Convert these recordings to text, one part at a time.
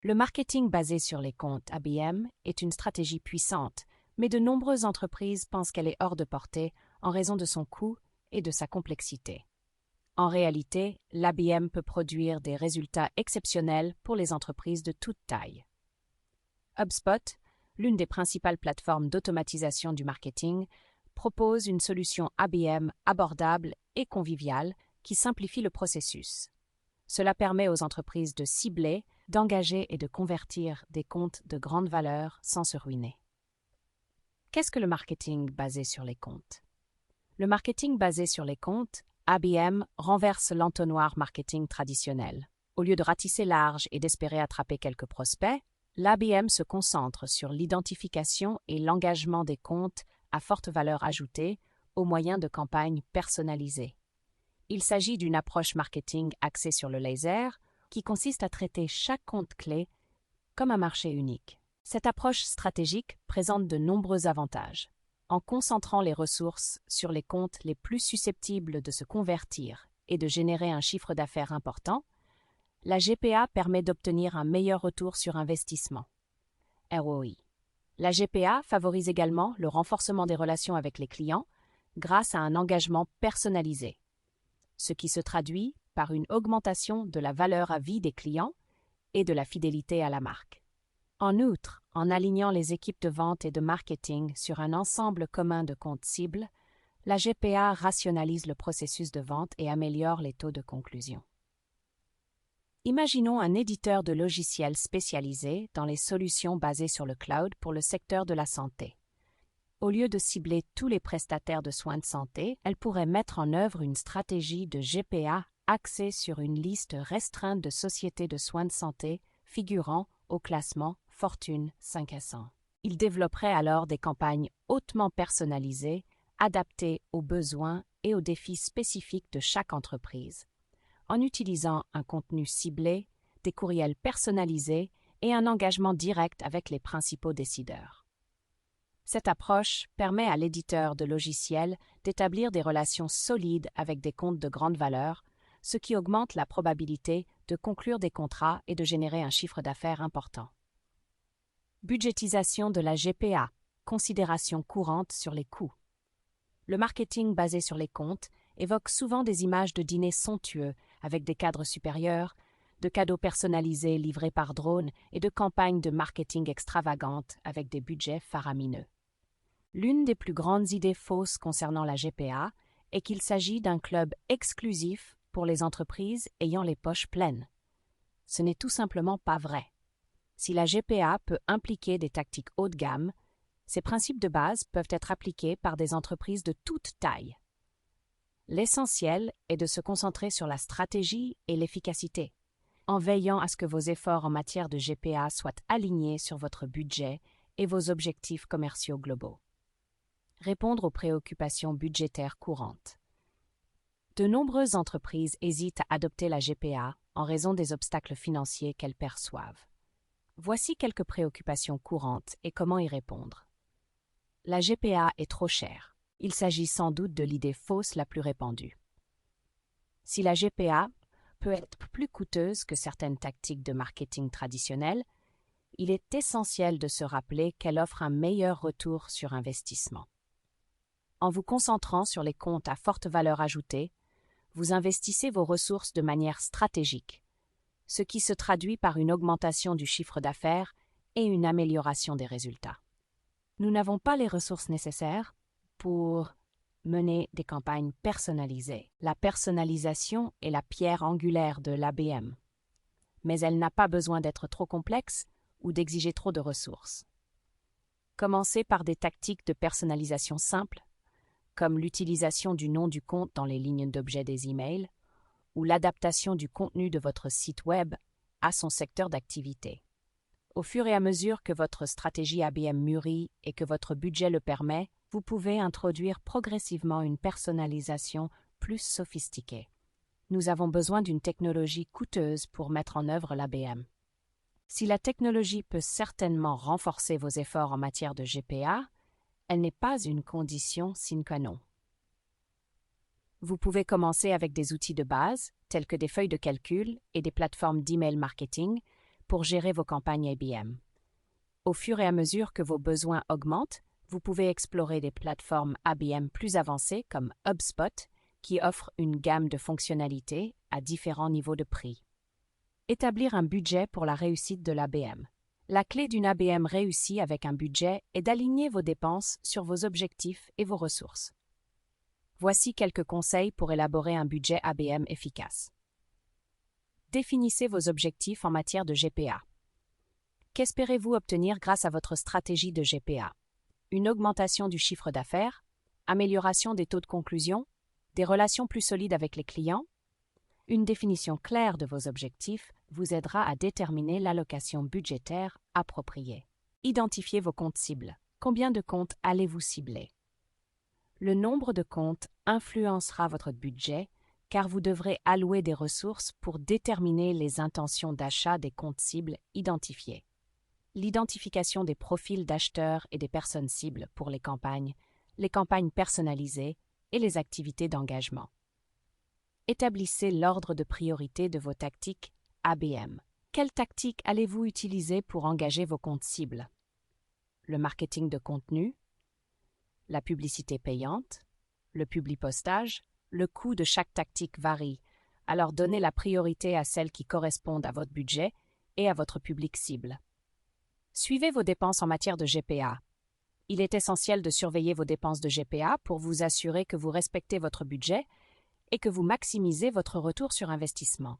Le marketing basé sur les comptes ABM est une stratégie puissante, mais de nombreuses entreprises pensent qu'elle est hors de portée en raison de son coût et de sa complexité. En réalité, l'ABM peut produire des résultats exceptionnels pour les entreprises de toute taille. HubSpot, l'une des principales plateformes d'automatisation du marketing, propose une solution ABM abordable et conviviale qui simplifie le processus. Cela permet aux entreprises de cibler, d'engager et de convertir des comptes de grande valeur sans se ruiner. Qu'est-ce que le marketing basé sur les comptes? Le marketing basé sur les comptes, ABM, renverse l'entonnoir marketing traditionnel. Au lieu de ratisser large et d'espérer attraper quelques prospects, l'ABM se concentre sur l'identification et l'engagement des comptes à forte valeur ajoutée au moyen de campagnes personnalisées. Il s'agit d'une approche marketing axée sur le laser qui consiste à traiter chaque compte clé comme un marché unique. Cette approche stratégique présente de nombreux avantages. En concentrant les ressources sur les comptes les plus susceptibles de se convertir et de générer un chiffre d'affaires important, la GPA permet d'obtenir un meilleur retour sur investissement. ROI. La GPA favorise également le renforcement des relations avec les clients grâce à un engagement personnalisé, ce qui se traduit par une augmentation de la valeur à vie des clients et de la fidélité à la marque. En outre, en alignant les équipes de vente et de marketing sur un ensemble commun de comptes cibles, la GPA rationalise le processus de vente et améliore les taux de conclusion. Imaginons un éditeur de logiciels spécialisé dans les solutions basées sur le cloud pour le secteur de la santé. Au lieu de cibler tous les prestataires de soins de santé, elle pourrait mettre en œuvre une stratégie de GPA axée sur une liste restreinte de sociétés de soins de santé figurant au classement Fortune 500. Il développerait alors des campagnes hautement personnalisées, adaptées aux besoins et aux défis spécifiques de chaque entreprise, en utilisant un contenu ciblé, des courriels personnalisés et un engagement direct avec les principaux décideurs. Cette approche permet à l'éditeur de logiciels d'établir des relations solides avec des comptes de grande valeur, ce qui augmente la probabilité de conclure des contrats et de générer un chiffre d'affaires important. Budgétisation de la GPA, considération courante sur les coûts. Le marketing basé sur les comptes évoque souvent des images de dîners somptueux avec des cadres supérieurs, de cadeaux personnalisés livrés par drone et de campagnes de marketing extravagantes avec des budgets faramineux. L'une des plus grandes idées fausses concernant la GPA est qu'il s'agit d'un club exclusif pour les entreprises ayant les poches pleines. Ce n'est tout simplement pas vrai. Si la GPA peut impliquer des tactiques haut de gamme, ces principes de base peuvent être appliqués par des entreprises de toute taille. L'essentiel est de se concentrer sur la stratégie et l'efficacité, en veillant à ce que vos efforts en matière de GPA soient alignés sur votre budget et vos objectifs commerciaux globaux. Répondre aux préoccupations budgétaires courantes. De nombreuses entreprises hésitent à adopter la GPA en raison des obstacles financiers qu'elles perçoivent. Voici quelques préoccupations courantes et comment y répondre. La GPA est trop chère. Il s'agit sans doute de l'idée fausse la plus répandue. Si la GPA peut être plus coûteuse que certaines tactiques de marketing traditionnelles, il est essentiel de se rappeler qu'elle offre un meilleur retour sur investissement. En vous concentrant sur les comptes à forte valeur ajoutée, vous investissez vos ressources de manière stratégique, ce qui se traduit par une augmentation du chiffre d'affaires et une amélioration des résultats. Nous n'avons pas les ressources nécessaires pour mener des campagnes personnalisées. La personnalisation est la pierre angulaire de l'ABM, mais elle n'a pas besoin d'être trop complexe ou d'exiger trop de ressources. Commencez par des tactiques de personnalisation simples, comme l'utilisation du nom du compte dans les lignes d'objet des emails ou l'adaptation du contenu de votre site Web à son secteur d'activité. Au fur et à mesure que votre stratégie ABM mûrit et que votre budget le permet, vous pouvez introduire progressivement une personnalisation plus sophistiquée. Nous avons besoin d'une technologie coûteuse pour mettre en œuvre l'ABM. Si la technologie peut certainement renforcer vos efforts en matière de GPA, elle n'est pas une condition sine qua non. Vous pouvez commencer avec des outils de base, tels que des feuilles de calcul et des plateformes d'email marketing, pour gérer vos campagnes ABM. Au fur et à mesure que vos besoins augmentent, vous pouvez explorer des plateformes ABM plus avancées comme HubSpot, qui offrent une gamme de fonctionnalités à différents niveaux de prix. Établir un budget pour la réussite de l'ABM. La clé d'une ABM réussie avec un budget est d'aligner vos dépenses sur vos objectifs et vos ressources. Voici quelques conseils pour élaborer un budget ABM efficace. Définissez vos objectifs en matière de GPA. Qu'espérez-vous obtenir grâce à votre stratégie de GPA? Une augmentation du chiffre d'affaires, amélioration des taux de conclusion, des relations plus solides avec les clients? Une définition claire de vos objectifs vous aidera à déterminer l'allocation budgétaire appropriée. Identifiez vos comptes cibles. Combien de comptes allez-vous cibler? Le nombre de comptes influencera votre budget car vous devrez allouer des ressources pour déterminer les intentions d'achat des comptes cibles identifiés. L'identification des profils d'acheteurs et des personnes cibles pour les campagnes personnalisées et les activités d'engagement. Établissez l'ordre de priorité de vos tactiques ABM. Quelles tactiques allez-vous utiliser pour engager vos comptes cibles? Le marketing de contenu, la publicité payante, le publipostage, le coût de chaque tactique varie, alors donnez la priorité à celles qui correspondent à votre budget et à votre public cible. Suivez vos dépenses en matière de GPA. Il est essentiel de surveiller vos dépenses de GPA pour vous assurer que vous respectez votre budget et que vous maximisez votre retour sur investissement.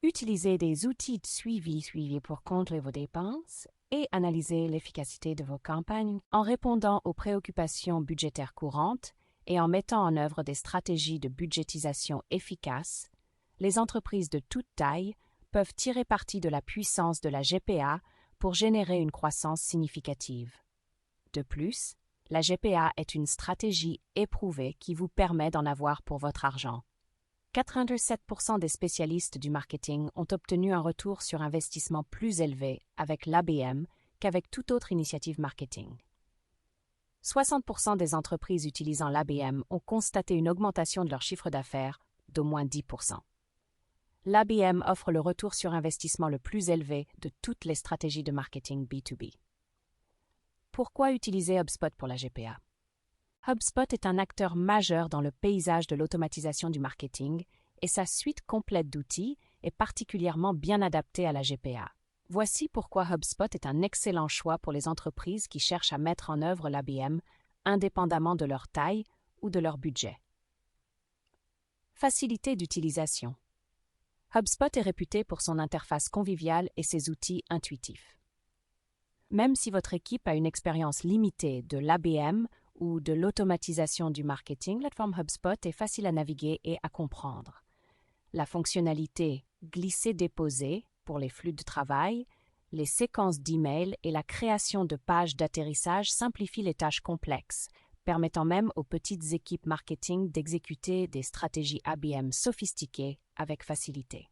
Utilisez des outils de suivi pour contrôler vos dépenses et analyser l'efficacité de vos campagnes en répondant aux préoccupations budgétaires courantes et en mettant en œuvre des stratégies de budgétisation efficaces. Les entreprises de toute taille peuvent tirer parti de la puissance de la GPA pour générer une croissance significative. De plus, la GPA est une stratégie éprouvée qui vous permet d'en avoir pour votre argent. 87% des spécialistes du marketing ont obtenu un retour sur investissement plus élevé avec l'ABM qu'avec toute autre initiative marketing. 60% des entreprises utilisant l'ABM ont constaté une augmentation de leur chiffre d'affaires d'au moins 10%. L'ABM offre le retour sur investissement le plus élevé de toutes les stratégies de marketing B2B. Pourquoi utiliser HubSpot pour la GPA? HubSpot est un acteur majeur dans le paysage de l'automatisation du marketing et sa suite complète d'outils est particulièrement bien adaptée à la GPA. Voici pourquoi HubSpot est un excellent choix pour les entreprises qui cherchent à mettre en œuvre l'ABM indépendamment de leur taille ou de leur budget. Facilité d'utilisation. HubSpot est réputé pour son interface conviviale et ses outils intuitifs. Même si votre équipe a une expérience limitée de l'ABM ou de l'automatisation du marketing, la plateforme HubSpot est facile à naviguer et à comprendre. La fonctionnalité glisser-déposer pour les flux de travail, les séquences d'emails et la création de pages d'atterrissage simplifient les tâches complexes, permettant même aux petites équipes marketing d'exécuter des stratégies ABM sophistiquées avec facilité.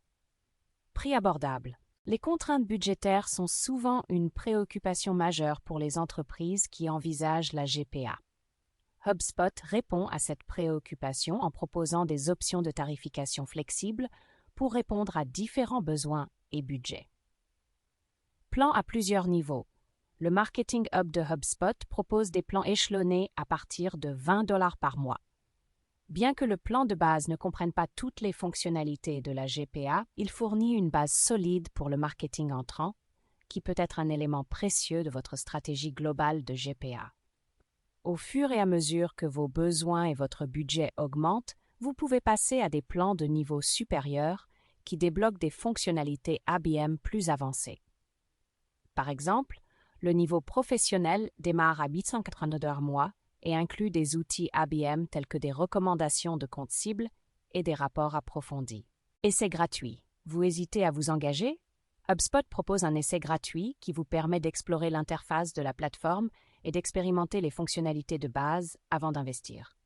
Prix abordable. Les contraintes budgétaires sont souvent une préoccupation majeure pour les entreprises qui envisagent la GPA. HubSpot répond à cette préoccupation en proposant des options de tarification flexibles pour répondre à différents besoins et budgets. Plan à plusieurs niveaux. Le Marketing Hub de HubSpot propose des plans échelonnés à partir de $20 par mois. Bien que le plan de base ne comprenne pas toutes les fonctionnalités de la GPA, il fournit une base solide pour le marketing entrant, qui peut être un élément précieux de votre stratégie globale de GPA. Au fur et à mesure que vos besoins et votre budget augmentent, vous pouvez passer à des plans de niveau supérieur qui débloquent des fonctionnalités ABM plus avancées. Par exemple, le niveau professionnel démarre à $880 par mois et inclut des outils ABM tels que des recommandations de comptes cibles et des rapports approfondis. Essai gratuit. Vous hésitez à vous engager? HubSpot propose un essai gratuit qui vous permet d'explorer l'interface de la plateforme et d'expérimenter les fonctionnalités de base avant d'investir.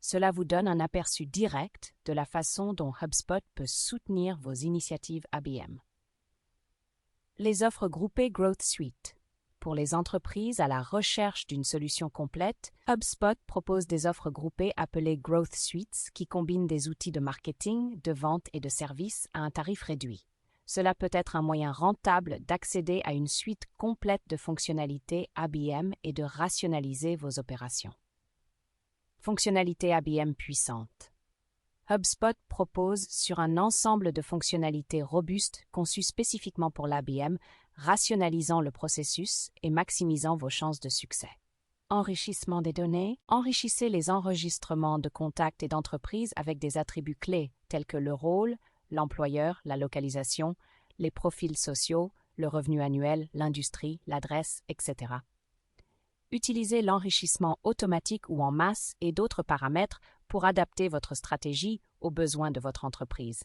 Cela vous donne un aperçu direct de la façon dont HubSpot peut soutenir vos initiatives ABM. Les offres groupées Growth Suite. Pour les entreprises à la recherche d'une solution complète, HubSpot propose des offres groupées appelées Growth Suites qui combinent des outils de marketing, de vente et de services à un tarif réduit. Cela peut être un moyen rentable d'accéder à une suite complète de fonctionnalités ABM et de rationaliser vos opérations. Fonctionnalités ABM puissantes. HubSpot propose sur un ensemble de fonctionnalités robustes conçues spécifiquement pour l'ABM, rationalisant le processus et maximisant vos chances de succès. Enrichissement des données. Enrichissez les enregistrements de contacts et d'entreprises avec des attributs clés tels que le rôle, l'employeur, la localisation, les profils sociaux, le revenu annuel, l'industrie, l'adresse, etc. Utilisez l'enrichissement automatique ou en masse et d'autres paramètres pour adapter votre stratégie aux besoins de votre entreprise.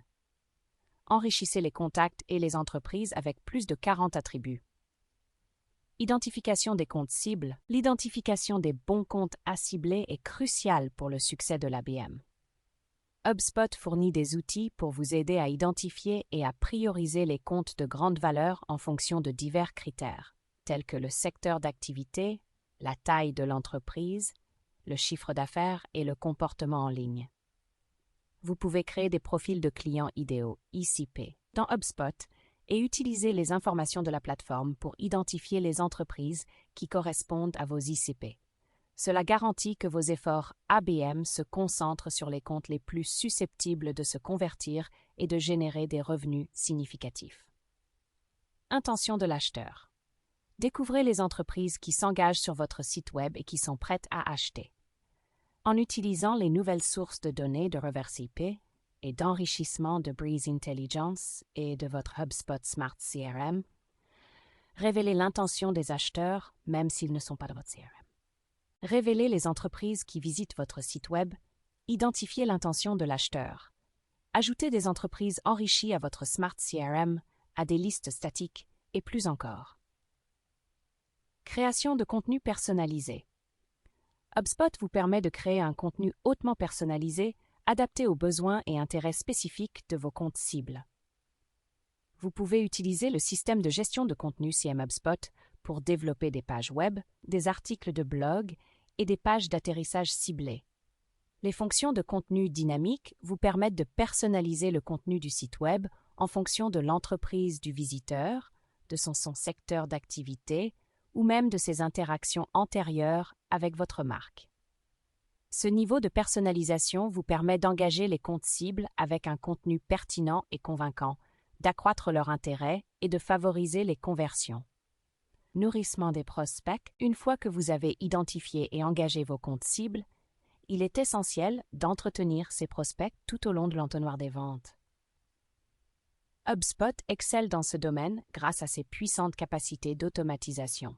Enrichissez les contacts et les entreprises avec plus de 40 attributs. Identification des comptes cibles. L'identification des bons comptes à cibler est cruciale pour le succès de l'ABM. HubSpot fournit des outils pour vous aider à identifier et à prioriser les comptes de grande valeur en fonction de divers critères, tels que le secteur d'activité, la taille de l'entreprise, le chiffre d'affaires et le comportement en ligne. Vous pouvez créer des profils de clients idéaux, ICP, dans HubSpot et utiliser les informations de la plateforme pour identifier les entreprises qui correspondent à vos ICP. Cela garantit que vos efforts ABM se concentrent sur les comptes les plus susceptibles de se convertir et de générer des revenus significatifs. Intention de l'acheteur. Découvrez les entreprises qui s'engagent sur votre site Web et qui sont prêtes à acheter. En utilisant les nouvelles sources de données de reverse IP et d'enrichissement de Breeze Intelligence et de votre HubSpot Smart CRM, révélez l'intention des acheteurs, même s'ils ne sont pas dans votre CRM. Révélez les entreprises qui visitent votre site Web, identifiez l'intention de l'acheteur. Ajoutez des entreprises enrichies à votre Smart CRM, à des listes statiques et plus encore. Création de contenu personnalisé. HubSpot vous permet de créer un contenu hautement personnalisé, adapté aux besoins et intérêts spécifiques de vos comptes cibles. Vous pouvez utiliser le système de gestion de contenu CM HubSpot pour développer des pages web, des articles de blog et des pages d'atterrissage ciblées. Les fonctions de contenu dynamique vous permettent de personnaliser le contenu du site web en fonction de l'entreprise du visiteur, de son secteur d'activité ou même de ses interactions antérieures avec votre marque. Ce niveau de personnalisation vous permet d'engager les comptes cibles avec un contenu pertinent et convaincant, d'accroître leur intérêt et de favoriser les conversions. Nourrissement des prospects. Une fois que vous avez identifié et engagé vos comptes cibles, il est essentiel d'entretenir ces prospects tout au long de l'entonnoir des ventes. HubSpot excelle dans ce domaine grâce à ses puissantes capacités d'automatisation.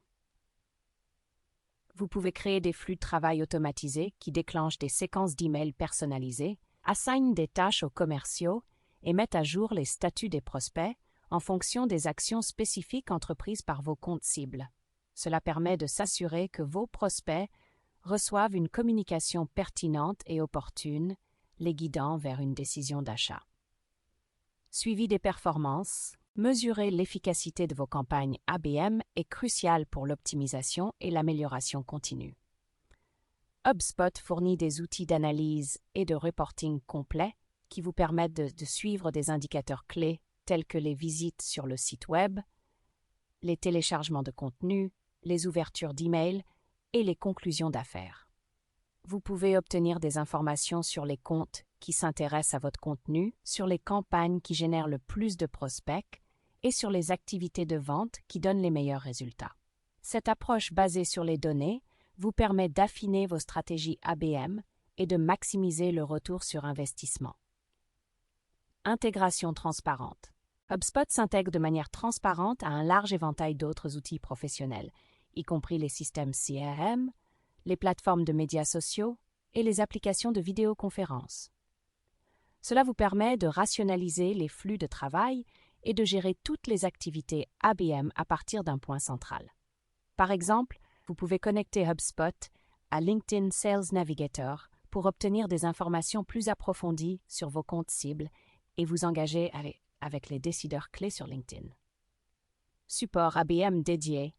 Vous pouvez créer des flux de travail automatisés qui déclenchent des séquences d'emails personnalisées, assignent des tâches aux commerciaux et mettent à jour les statuts des prospects en fonction des actions spécifiques entreprises par vos comptes cibles. Cela permet de s'assurer que vos prospects reçoivent une communication pertinente et opportune, les guidant vers une décision d'achat. Suivi des performances. Mesurer l'efficacité de vos campagnes ABM est crucial pour l'optimisation et l'amélioration continue. HubSpot fournit des outils d'analyse et de reporting complets qui vous permettent de suivre des indicateurs clés tels que les visites sur le site Web, les téléchargements de contenu, les ouvertures d'emails et les conclusions d'affaires. Vous pouvez obtenir des informations sur les comptes qui s'intéressent à votre contenu, sur les campagnes qui génèrent le plus de prospects et sur les activités de vente qui donnent les meilleurs résultats. Cette approche basée sur les données vous permet d'affiner vos stratégies ABM et de maximiser le retour sur investissement. Intégration transparente. HubSpot s'intègre de manière transparente à un large éventail d'autres outils professionnels, y compris les systèmes CRM, les plateformes de médias sociaux et les applications de vidéoconférence. Cela vous permet de rationaliser les flux de travail et de gérer toutes les activités ABM à partir d'un point central. Par exemple, vous pouvez connecter HubSpot à LinkedIn Sales Navigator pour obtenir des informations plus approfondies sur vos comptes cibles et vous engager avec les décideurs clés sur LinkedIn. Support ABM dédié.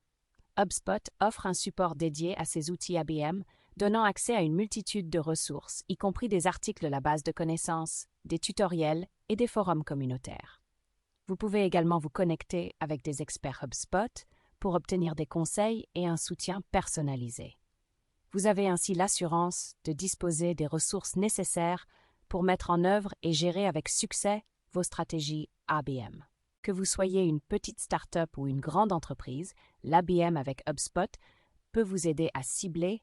HubSpot offre un support dédié à ses outils ABM, donnant accès à une multitude de ressources, y compris des articles de la base de connaissances, des tutoriels et des forums communautaires. Vous pouvez également vous connecter avec des experts HubSpot pour obtenir des conseils et un soutien personnalisé. Vous avez ainsi l'assurance de disposer des ressources nécessaires pour mettre en œuvre et gérer avec succès vos stratégies ABM. Que vous soyez une petite start-up ou une grande entreprise, l'ABM avec HubSpot peut vous aider à cibler,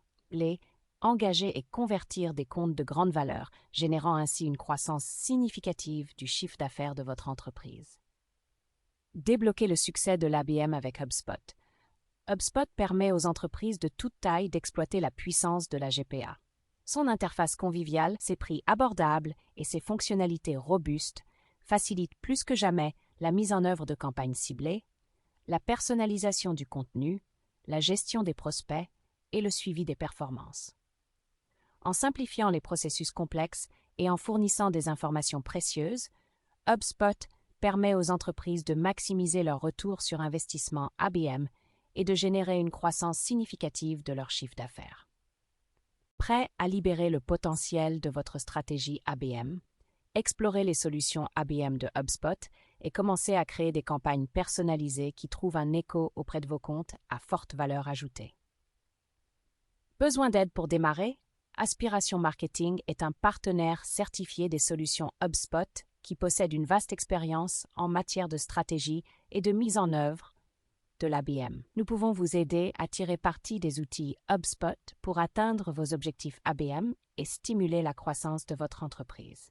engager et convertir des comptes de grande valeur, générant ainsi une croissance significative du chiffre d'affaires de votre entreprise. Débloquer le succès de l'ABM avec HubSpot. HubSpot permet aux entreprises de toute taille d'exploiter la puissance de la GPA. Son interface conviviale, ses prix abordables et ses fonctionnalités robustes facilitent plus que jamais la mise en œuvre de campagnes ciblées, la personnalisation du contenu, la gestion des prospects et le suivi des performances. En simplifiant les processus complexes et en fournissant des informations précieuses, HubSpot permet aux entreprises de maximiser leur retour sur investissement ABM et de générer une croissance significative de leur chiffre d'affaires. Prêt à libérer le potentiel de votre stratégie ABM, explorez les solutions ABM de HubSpot et commencez à créer des campagnes personnalisées qui trouvent un écho auprès de vos comptes à forte valeur ajoutée. Besoin d'aide pour démarrer? Aspiration Marketing est un partenaire certifié des solutions HubSpot qui possède une vaste expérience en matière de stratégie et de mise en œuvre de l'ABM. Nous pouvons vous aider à tirer parti des outils HubSpot pour atteindre vos objectifs ABM et stimuler la croissance de votre entreprise.